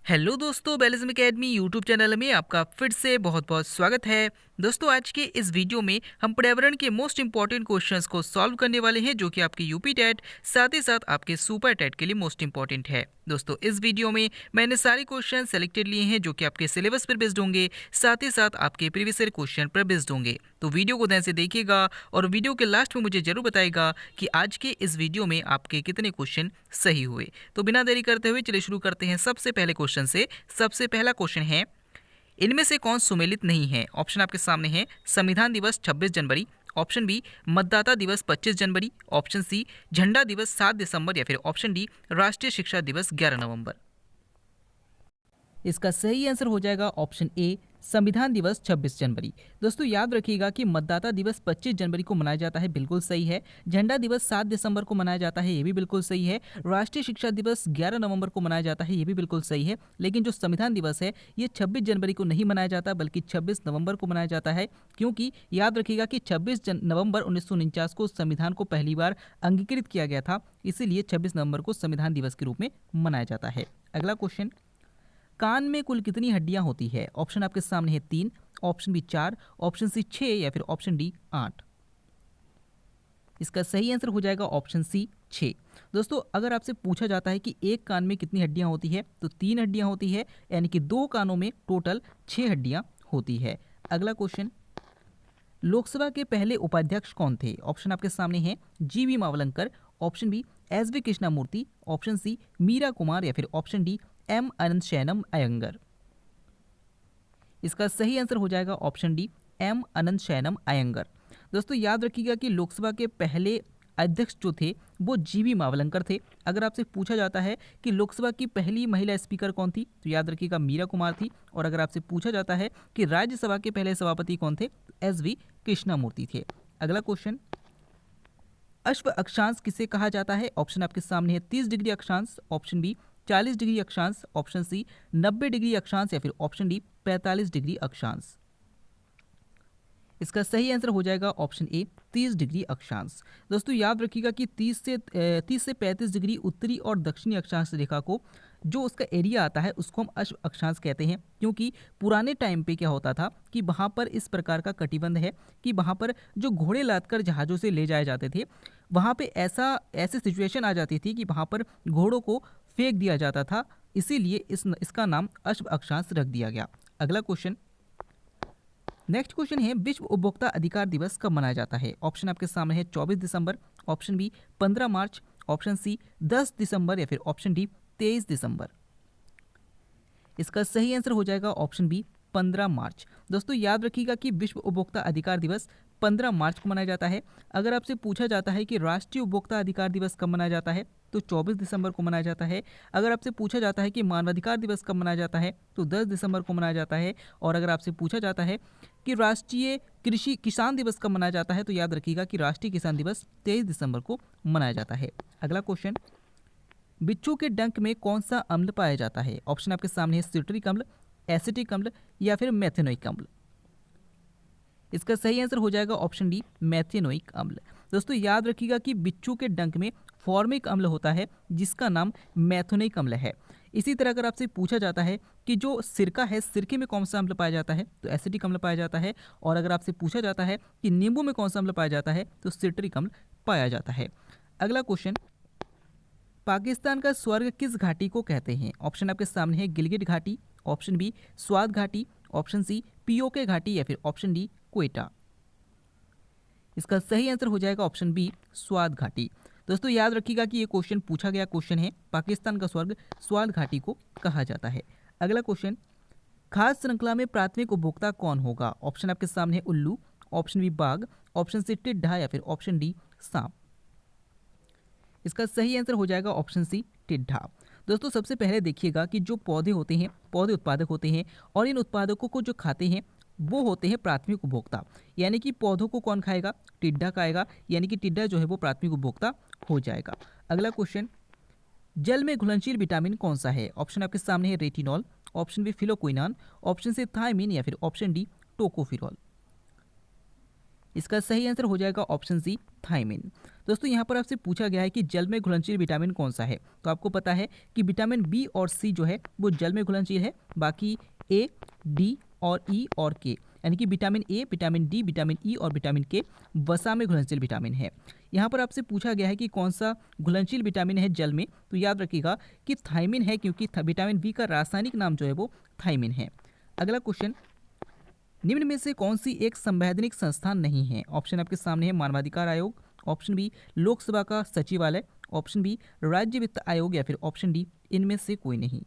Hello दोस्तों, बेलिज्म academy YouTube channel में आपका फिर से बहुत बहुत स्वागत है। दोस्तों, आज के इस वीडियो में हम पर्यावरण के मोस्ट इंपॉर्टेंट क्वेश्चंस को सॉल्व करने वाले हैं, जो कि आपके यूपी टेट साथ ही साथ आपके सुपर टेट के लिए मोस्ट इंपॉर्टेंट है। दोस्तों, इस वीडियो में मैंने सारे क्वेश्चन सेलेक्टेड लिए हैं जो कि आपके सिलेबस पर बेस्ड होंगे, साथ ही साथ आपके प्रीवियस ईयर क्वेश्चन पर बेस्ड होंगे। तो वीडियो को ध्यान से देखिएगा और वीडियो के लास्ट में मुझे जरूर बताएगा कि आज के इस वीडियो में आपके कितने क्वेश्चन सही हुए। तो बिना देरी करते हुए चलिए शुरू करते हैं सबसे पहले क्वेश्चन से। सबसे पहला क्वेश्चन है, इनमें से कौन सुमेलित नहीं है? ऑप्शन आपके सामने है, संविधान दिवस 26 जनवरी, ऑप्शन बी मतदाता दिवस 25 जनवरी, ऑप्शन सी झंडा दिवस 7 दिसंबर या फिर ऑप्शन डी राष्ट्रीय शिक्षा दिवस 11 नवंबर। इसका सही आंसर हो जाएगा ऑप्शन ए, संविधान दिवस 26 जनवरी। दोस्तों, याद रखिएगा कि मतदाता दिवस 25 जनवरी को मनाया जाता है, बिल्कुल सही है। झंडा दिवस 7 दिसंबर को मनाया जाता है, ये भी बिल्कुल सही है। राष्ट्रीय शिक्षा दिवस 11 नवंबर को मनाया जाता है, ये भी बिल्कुल सही है। लेकिन जो संविधान दिवस है, ये 26 जनवरी को नहीं मनाया जाता बल्कि 26 नवंबर को मनाया जाता है, क्योंकि याद रखिएगा कि 26 नवंबर 1949 को संविधान को पहली बार अंगीकृत किया गया था, इसीलिए 26 नवंबर को संविधान दिवस के रूप में मनाया जाता है। अगला क्वेश्चन, कान में कुल कितनी हड्डियां होती है? ऑप्शन आपके सामने है 3, ऑप्शन बी 4, ऑप्शन सी 6 या फिर ऑप्शन डी 8। इसका सही आंसर हो जाएगा ऑप्शन सी 6। दोस्तों, अगर आपसे पूछा जाता है कि एक कान में कितनी हड्डियां होती है, तो 3 हड्डियां होती है, यानी कि 2 कानों में टोटल 6 हड्डियां होती है। अगला क्वेश्चन, लोकसभा के पहले उपाध्यक्ष कौन थे? ऑप्शन आपके सामने है, GV Mavalankar, option B S V Krishnamurthy, option C Meera Kumar या फिर option D M Ananth Shayanam Ayyangar. इसका सही आंसर हो जाएगा option D, M Ananth Shayanam Ayyangar. दोस्तों, याद रखिएगा कि लोकसभा के पहले अध्यक्ष जो थे वो जीवी मावलंकर थे। अगर आपसे पूछा जाता है कि लोकसभा की पहली महिला स्पीकर कौन थी, तो याद रखिएगा मीरा कुमार थी। और अगर आपसे पूछा जाता है कि राज्यसभा के पहले सभापति कौन थे, तो एस वी कृष्णामूर्ति थे। अगला क्वेश्चन, अश्व अक्षांश किसे कहा जाता है? ऑप्शन आपके सामने है, 30 डिग्री अक्षांश, ऑप्शन बी 40 डिग्री अक्षांश, ऑप्शन सी 90 डिग्री अक्षांश या फिर ऑप्शन डी 45 डिग्री अक्षांश। इसका सही आंसर हो जाएगा ऑप्शन ए, 30 डिग्री अक्षांश। दोस्तों, याद रखिएगा कि 30 से 35 डिग्री उत्तरी और दक्षिणी अक्षांश रेखा को जो उसका एरिया आता है उसको हम अश्व अक्षांश कहते हैं, क्योंकि पुराने टाइम पे क्या होता था कि वहाँ पर इस प्रकार का कटिबंध है कि वहाँ पर जो घोड़े लादकर जहाज़ों से ले जाए जाते थे, वहाँ पे ऐसी सिचुएशन आ जाती थी कि वहाँ पर घोड़ों को फेंक दिया जाता था, इसीलिए इसका नाम अश्व अक्षांश रख दिया गया। अगला क्वेश्चन, नेक्स्ट क्वेश्चन है, विश्व उपभोक्ता अधिकार दिवस कब मनाया जाता है? ऑप्शन आपके सामने है, 24 दिसंबर, ऑप्शन बी 15 मार्च, ऑप्शन सी 10 दिसंबर या फिर ऑप्शन डी 23 दिसंबर। इसका सही आंसर हो जाएगा ऑप्शन बी 15 मार्च। दोस्तों, याद रखिएगा कि विश्व उपभोक्ता अधिकार दिवस 15 मार्च को मनाया जाता है। अगर आपसे पूछा जाता है कि राष्ट्रीय उपभोक्ता अधिकार दिवस कब मनाया जाता है, तो 24 दिसंबर को मनाया जाता है। अगर आपसे पूछा जाता है कि मानवाधिकार दिवस कब मनाया जाता है, तो 10 दिसंबर को मनाया जाता है। और अगर आपसे पूछा जाता है कि राष्ट्रीय कृषि किसान दिवस कब मनाया जाता है, तो याद रखिएगा कि राष्ट्रीय किसान दिवस 23 दिसंबर को मनाया जाता है। अगला क्वेश्चन, बिच्छू के डंक में कौन सा अम्ल पाया जाता है? ऑप्शन आपके सामने है, सिट्रिक अम्ल, एसिटिक अम्ल या फिर मेथेनोइक अम्ल। इसका सही आंसर हो जाएगा ऑप्शन डी, मेथेनोइक अम्ल। दोस्तों, याद रखिएगा कि बिच्छू के डंक में फॉर्मिक अम्ल होता है जिसका नाम मेथेनोइक अम्ल है। इसी तरह अगर आपसे पूछा जाता है कि जो सिरका है, सिरके में कौन सा अम्ल पाया जाता है, तो एसिटिक अम्ल पाया जाता है। और अगर आपसे पूछा जाता है कि नींबू में कौन सा अम्ल पाया जाता है, तो सिट्रिक अम्ल पाया जाता है। अगला क्वेश्चन, पाकिस्तान का स्वर्ग किस घाटी को कहते हैं? ऑप्शन आपके सामने है, गिलगिट घाटी, ऑप्शन बी स्वात घाटी, ऑप्शन सी पीओके घाटी या फिर ऑप्शन डी क्वेटा। इसका सही आंसर हो जाएगा ऑप्शन बी, स्वात घाटी। दोस्तों, याद रखिएगा कि ये क्वेश्चन पूछा गया क्वेश्चन है, पाकिस्तान का स्वर्ग स्वात घाटी को कहा जाता है। अगला क्वेश्चन, खाद्य श्रृंखला में प्राथमिक उपभोक्ता कौन होगा? ऑप्शन आपके सामने है, उल्लू, ऑप्शन बी बाघ, ऑप्शन सी टिड्ढा या फिर ऑप्शन डी सांप। इसका सही आंसर हो जाएगा ऑप्शन सी, टिड्ढा। दोस्तों, सबसे पहले देखिएगा कि जो पौधे होते हैं, पौधे उत्पादक होते हैं और इन उत्पादकों को जो खाते हैं वो होते हैं प्राथमिक उपभोक्ता। यानी कि पौधों को कौन खाएगा? टिड्ढा खाएगा, यानी कि टिड्ढा जो है वो प्राथमिक उपभोक्ता हो जाएगा। अगला क्वेश्चन, जल में घुलनशील विटामिन कौन सा है? ऑप्शन आपके सामने है, retinol, option B phylloquinone, option C thiamine या फिर ऑप्शन डी टोकोफिरॉल। इसका सही आंसर हो जाएगा ऑप्शन सी, थायमिन। दोस्तों यहाँ पर आपसे पूछा गया है कि जल में घुलनशील विटामिन कौन सा है, तो आपको पता है कि विटामिन बी और सी जो है वो जल में घुलनशील है, बाकी ए, डी और ई और के, यानी कि vitamin A, vitamin D, vitamin E और विटामिन के वसा में घुलनशील विटामिन है। यहाँ पर आपसे पूछा गया है कि कौन सा घुलनशील विटामिन है जल में, तो याद रखिएगा कि थायमिन है, क्योंकि विटामिन बी का रासायनिक नाम जो है वो थायमिन है। अगला क्वेश्चन, निम्न में से कौन सी एक संवैधानिक संस्थान नहीं है? ऑप्शन आपके सामने है, मानवाधिकार आयोग, ऑप्शन बी लोकसभा का सचिवालय, ऑप्शन बी राज्य वित्त आयोग, या फिर ऑप्शन डी इनमें से कोई नहीं।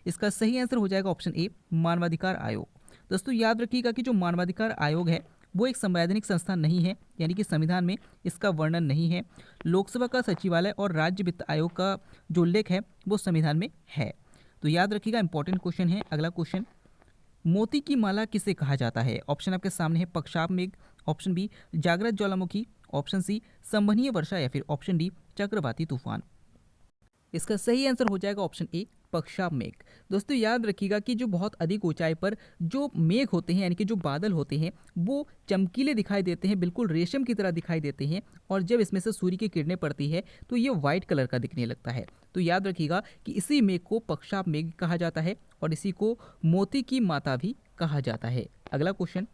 इसका सही आंसर हो जाएगा ऑप्शन ए, मानवाधिकार आयोग। दोस्तों याद रखिएगा कि जो मानवाधिकार आयोग है वो एक संवैधानिक संस्थान नहीं है, यानी कि संविधान में इसका वर्णन नहीं है। लोकसभा का सचिवालय और राज्य वित्त आयोग का जो उल्लेख है वो संविधान में है। तो याद रखिएगा, इंपॉर्टेंट क्वेश्चन है। अगला क्वेश्चन, मोती की माला किसे कहा जाता है? ऑप्शन आपके सामने है, पक्षाप मेघ, ऑप्शन बी जागृत ज्वालामुखी, ऑप्शन सी संवहनीय वर्षा, या फिर ऑप्शन डी चक्रवाती तूफान। इसका सही आंसर हो जाएगा ऑप्शन ए, पक्षाप मेघ। दोस्तों याद रखिएगा कि जो बहुत अधिक ऊंचाई पर जो मेघ होते हैं, यानी कि जो बादल होते हैं, वो चमकीले दिखाई देते हैं, बिल्कुल रेशम की तरह दिखाई देते हैं, और जब इसमें से सूर्य की किरणें पड़ती है तो ये व्हाइट कलर का दिखने लगता है। तो याद रखिएगा कि इसी मेघ को पक्षाप मेघ कहा जाता है, और इसी को मोती की माता भी कहा जाता है। अगला क्वेश्चन,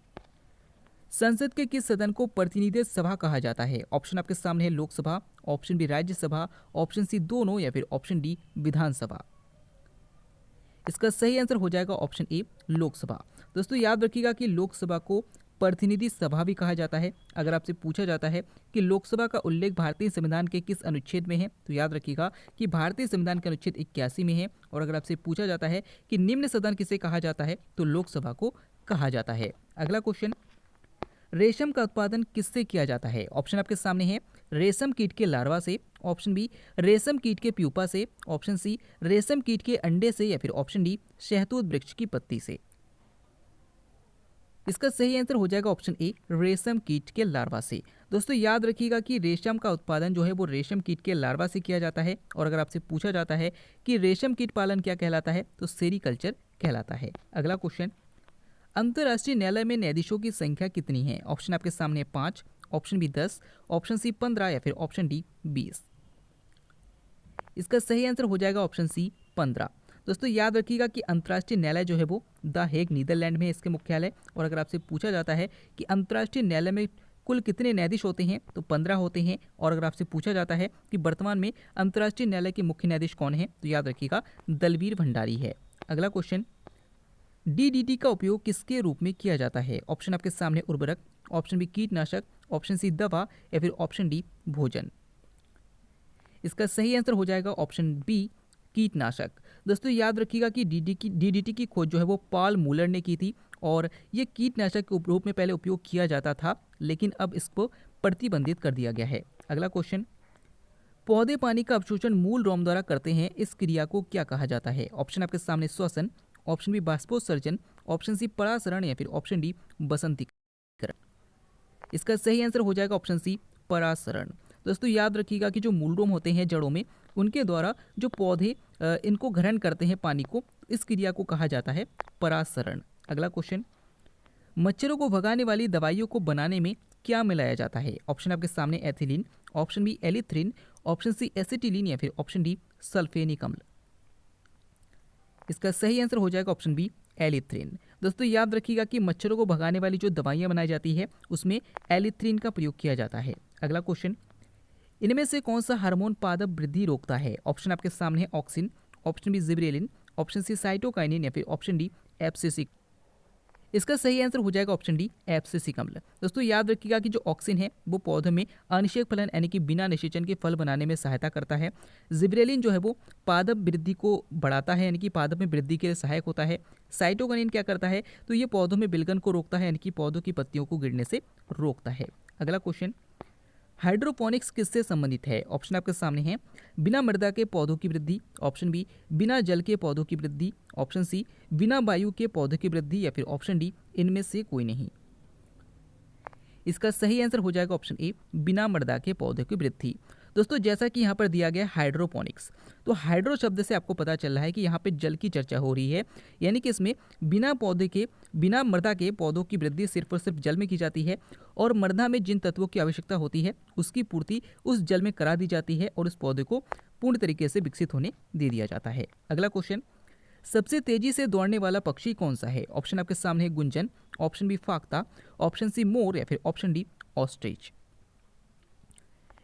संसद के किस सदन को प्रतिनिधि सभा कहा जाता है? ऑप्शन आपके सामने है, Lok Sabha, option B Rajya Sabha, option C दोनों, या फिर ऑप्शन डी विधानसभा। इसका सही आंसर हो जाएगा ऑप्शन ए, लोकसभा। दोस्तों याद रखिएगा कि लोकसभा को प्रतिनिधि सभा भी कहा जाता है। अगर आपसे पूछा जाता है कि लोकसभा का उल्लेख भारतीय संविधान के किस अनुच्छेद में है, तो याद रखिएगा कि भारतीय संविधान के अनुच्छेद 81 में है। और अगर आपसे पूछा जाता है कि निम्न सदन किसे कहा जाता है, तो लोकसभा को कहा जाता है। अगला क्वेश्चन, रेशम का उत्पादन किससे किया जाता है? ऑप्शन आपके सामने है, रेशम कीट के लार्वा से, ऑप्शन बी रेशम कीट के प्यूपा से, ऑप्शन सी रेशम कीट के अंडे से, या फिर ऑप्शन डी शहतूत वृक्ष की पत्ती से। इसका सही आंसर हो जाएगा ऑप्शन ए, रेशम कीट के लार्वा से। दोस्तों याद रखिएगा कि रेशम का उत्पादन जो है वो रेशम कीट के लार्वा से किया जाता है। और अगर आपसे पूछा जाता है कि रेशम कीट पालन क्या कहलाता है, तो सेरीकल्चर कहलाता है। अगला क्वेश्चन, अंतर्राष्ट्रीय न्यायालय में न्यायाधीशों की संख्या कितनी है? ऑप्शन आपके सामने 5, ऑप्शन बी 10, ऑप्शन सी 15, या फिर ऑप्शन डी 20। इसका सही आंसर हो जाएगा ऑप्शन सी 15। दोस्तों याद रखिएगा कि अंतर्राष्ट्रीय न्यायालय जो है वो द हेग नीदरलैंड में है इसके मुख्यालय। और अगर आपसे पूछा जाता है कि अंतर्राष्ट्रीय न्यायालय में कुल कितने न्यायाधीश होते हैं, तो 15 होते हैं। और अगर आपसे पूछा जाता है कि वर्तमान में अंतर्राष्ट्रीय न्यायालय के मुख्य न्यायाधीश कौन है, तो याद रखिएगा दलवीर भंडारी है। अगला क्वेश्चन, डीडीटी का उपयोग किसके रूप में किया जाता है? ऑप्शन आपके सामने उर्वरक, ऑप्शन बी कीटनाशक, ऑप्शन सी दवा, या फिर ऑप्शन डी भोजन। इसका सही आंसर हो जाएगा ऑप्शन बी कीटनाशक। दोस्तों याद रखिएगा कि डीडीटी की खोज जो है वो पॉल मूलर ने की थी, और ये कीटनाशक के रूप में पहले उपयोग किया जाता था, लेकिन अब इसको प्रतिबंधित कर दिया गया है। अगला क्वेश्चन, पौधे पानी का अवशोषण मूल रोम द्वारा करते हैं, इस क्रिया को क्या कहा जाता है? ऑप्शन आपके सामने श्वसन, ऑप्शन बी बाष्पोत्सर्जन, ऑप्शन सी परासरण, या फिर ऑप्शन डी बसंतीकरण। इसका सही आंसर हो जाएगा ऑप्शन सी परासरण। दोस्तों याद रखिएगा कि जो मूलरोम होते हैं जड़ों में, उनके द्वारा जो पौधे इनको ग्रहण करते हैं पानी को, इस क्रिया को कहा जाता है परासरण। अगला क्वेश्चन, मच्छरों को भगाने वाली दवाइयों को बनाने में क्या मिलाया जाता है? ऑप्शन आपके सामने ethylene, option B allethrin, option C acetylene, या फिर ऑप्शन डी सल्फेनिक अम्ल। इसका सही आंसर हो जाएगा ऑप्शन बी एलिथ्रिन। दोस्तों याद रखिएगा कि मच्छरों को भगाने वाली जो दवाइयाँ बनाई जाती है उसमें एलिथ्रिन का प्रयोग किया जाता है। अगला क्वेश्चन, इनमें से कौन सा हार्मोन पादप वृद्धि रोकता है? ऑप्शन आपके सामने है auxin, option B gibberellin, option C cytokinin, या फिर ऑप्शन डी एब्सिसिक। इसका सही आंसर हो जाएगा ऑप्शन डी एब्सिसिक अम्ल। दोस्तों याद रखिएगा कि जो ऑक्सिन है वो पौधों में अनिषेक फलन यानी कि बिना निषेचन के फल बनाने में सहायता करता है। जिब्रेलिन जो है वो पादप वृद्धि को बढ़ाता है, यानी कि पादप में वृद्धि के लिए सहायक होता है। साइटोकाइनिन क्या करता है, तो ये पौधों में बिलगन को रोकता है, यानी कि पौधों की पत्तियों को गिरने से रोकता है। अगला क्वेश्चन, हाइड्रोपोनिक्स किससे संबंधित है? ऑप्शन आपके सामने हैं, बिना मृदा के पौधों की वृद्धि, ऑप्शन बी बिना जल के पौधों की वृद्धि, ऑप्शन सी बिना वायु के पौधों की वृद्धि, या फिर ऑप्शन डी इनमें से कोई नहीं। इसका सही आंसर हो जाएगा ऑप्शन ए बिना मृदा के पौधों की वृद्धि। दोस्तों जैसा कि यहाँ पर दिया गया हाइड्रोपोनिक्स, तो हाइड्रो शब्द से आपको पता चल रहा है कि यहाँ पे जल की चर्चा हो रही है, यानी कि इसमें बिना मृदा के पौधों की वृद्धि सिर्फ और सिर्फ जल में की जाती है और मृदा में जिन तत्वों की आवश्यकता होती है उसकी पूर्ति उस जल में करा दी जाती है और उस पौधे को पूर्ण तरीके से विकसित होने दे दिया जाता है। अगला क्वेश्चन, सबसे तेजी से दौड़ने वाला पक्षी कौन सा है? ऑप्शन आपके सामने है गुंजन, ऑप्शन बी फाख्ता, ऑप्शन सी मोर या फिर ऑप्शन डी ऑस्ट्रिच।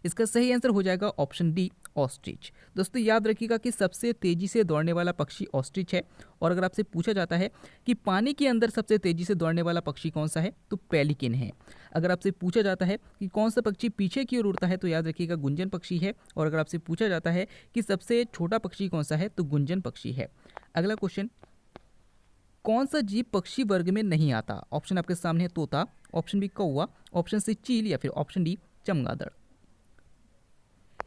इसका सही आंसर हो जाएगा ऑप्शन डी ऑस्ट्रिच। दोस्तों याद रखिएगा कि सबसे तेजी से दौड़ने वाला पक्षी ऑस्ट्रिच है। और अगर आपसे पूछा जाता है कि पानी के अंदर सबसे तेजी से दौड़ने वाला पक्षी कौन सा है, तो पेलिकन है। अगर आपसे पूछा जाता है कि कौन सा पक्षी पीछे की ओर उड़ता है, तो याद रखिएगा गुंजन पक्षी है। और अगर आपसे पूछा जाता है कि सबसे छोटा पक्षी कौन सा है, तो गुंजन पक्षी है। अगला क्वेश्चन, कौन सा जीव पक्षी वर्ग में नहीं आता? ऑप्शन आपके सामने है तोता, ऑप्शन बी कौवा, ऑप्शन सी चील या फिर ऑप्शन डी चमगादड़।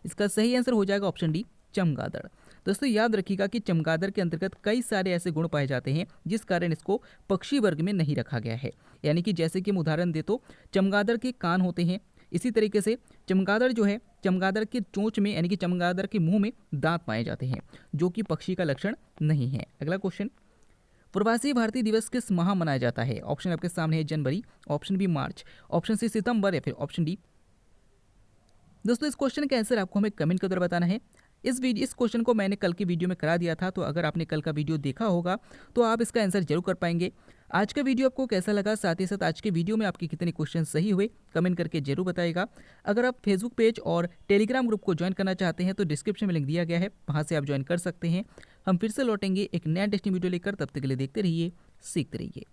इसका सही आंसर हो जाएगा ऑप्शन डी चमगादड़। दोस्तों याद रखिएगा कि चमगादड़ के अंतर्गत कई सारे ऐसे गुण पाए जाते हैं जिस कारण इसको पक्षी वर्ग में नहीं रखा गया है। यानी कि जैसे कि हम उदाहरण दे तो चमगादड़ के कान होते हैं, इसी तरीके से चमगादड़ जो है, चमगादड़ के चोंच में यानी कि चमगादड़ के मुंह में दांत पाए जाते हैं, जो कि पक्षी का लक्षण नहीं है। अगला क्वेश्चन, प्रवासी भारतीय दिवस किस माह मनाया जाता है? ऑप्शन आपके सामने है जनवरी, ऑप्शन बी मार्च, ऑप्शन सी सितंबर या फिर ऑप्शन डी। दोस्तों इस क्वेश्चन का आंसर आपको हमें कमेंट के द्वारा बताना है। इस क्वेश्चन को मैंने कल की वीडियो में करा दिया था, तो अगर आपने कल का वीडियो देखा होगा तो आप इसका आंसर जरूर कर पाएंगे। आज का वीडियो आपको कैसा लगा, साथ ही साथ आज के वीडियो में आपके कितने क्वेश्चन सही हुए, कमेंट करके जरूर बताइएगा। अगर आप फेसबुक पेज और टेलीग्राम ग्रुप को ज्वाइन करना चाहते हैं तो डिस्क्रिप्शन में लिंक दिया गया है, वहाँ से आप ज्वाइन कर सकते हैं। हम फिर से लौटेंगे एक नया इंटरेस्टिंग वीडियो लेकर, तब तक के लिए देखते रहिए, सीखते रहिए।